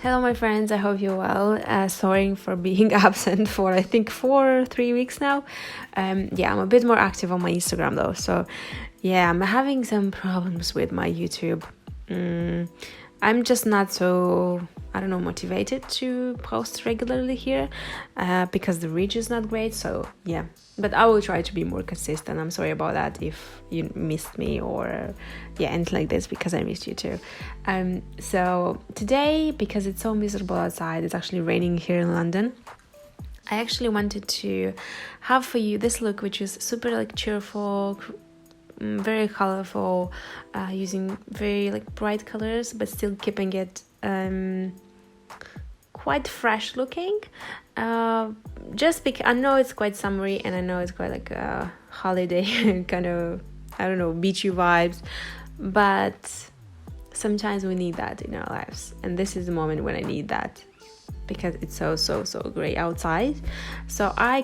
Hello my friends, I hope you're well. Sorry for being absent for I think 3 weeks now. Yeah, I'm a bit more active on my Instagram though, so yeah, I'm having some problems with my YouTube. I'm just not so, motivated to post regularly here because the reach is not great, so yeah. But I will try to be more consistent. I'm sorry about that if you missed me or anything like this, because I missed you too. So today, because it's so miserable outside, it's actually raining here in London, I actually wanted to have for you this look, which is super cheerful, very colorful, using very bright colors, but still keeping it quite fresh looking. Just because I know it's quite summery and I know it's quite like a holiday kind of, beachy vibes, but sometimes we need that in our lives, and this is the moment when I need that, because it's so great outside. So I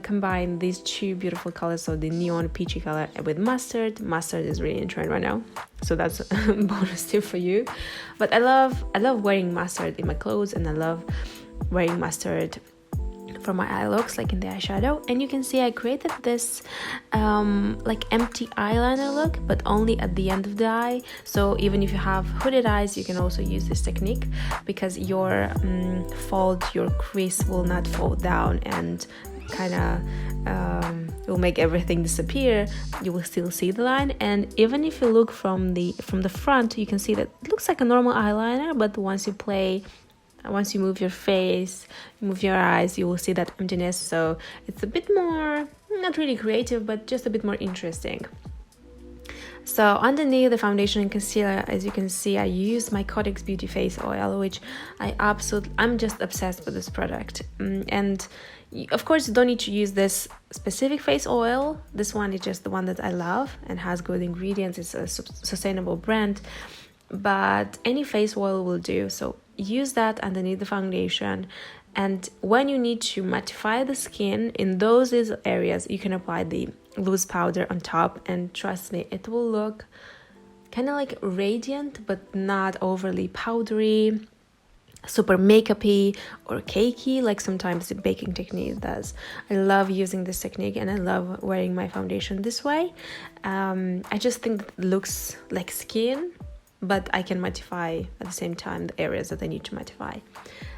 combine these two beautiful colors, so the neon peachy color with mustard. Mustard is really in trend right now, so that's a bonus tip for you. But I love wearing mustard in my clothes, and I love wearing mustard for my eye looks, like in the eyeshadow. And you can see I created this empty eyeliner look, but only at the end of the eye. So even if you have hooded eyes, you can also use this technique, because your your crease will not fall down and will make everything disappear. You will still see the line, and even if you look from the front, you can see that it looks like a normal eyeliner, but once you move your face, move your eyes, you will see that emptiness. So it's a bit more, not really creative, but just a bit more interesting. So underneath the foundation and concealer, as you can see, I use my Codex Beauty Face Oil, which I'm just obsessed with this product. And of course, you don't need to use this specific face oil. This one is just the one that I love and has good ingredients. It's a sustainable brand, but any face oil will do. So use that underneath the foundation, and when you need to mattify the skin in those areas, you can apply the loose powder on top, and trust me, it will look kind of radiant, but not overly powdery, super makeupy or cakey like sometimes the baking technique does. I love using this technique, and I love wearing my foundation this way. I just think that it looks like skin, but I can mattify at the same time the areas that I need to mattify.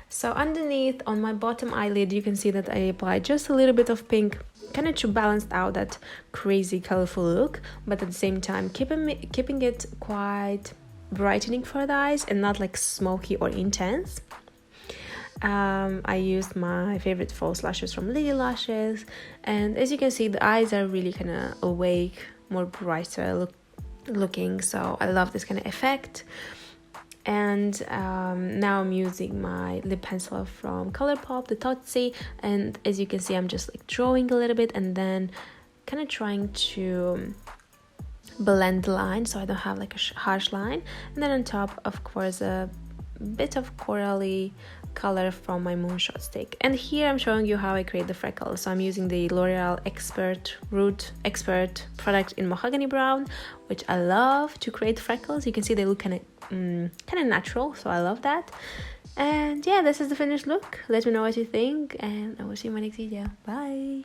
So underneath, on my bottom eyelid, you can see that I applied just a little bit of pink, kind of to balance out that crazy colorful look, but at the same time keeping it quite brightening for the eyes and not smoky or intense. I used my favorite false lashes from Lily Lashes, and as you can see, the eyes are really kind of awake, more brighter looking, so I love this kind of effect. And now I'm using my lip pencil from ColourPop, the Tootsie, and as you can see, I'm just drawing a little bit and then kind of trying to blend the line so I don't have a harsh line. And then on top, of course, a bit of corally color from my Moonshot stick. And here I'm showing you how I create the freckles. So I'm using the L'Oreal Root Expert product in Mahogany Brown, which I love to create freckles. You can see they look kind of natural, so I love that. And yeah, this is the finished look. Let me know what you think, and I will see you in my next video. Bye.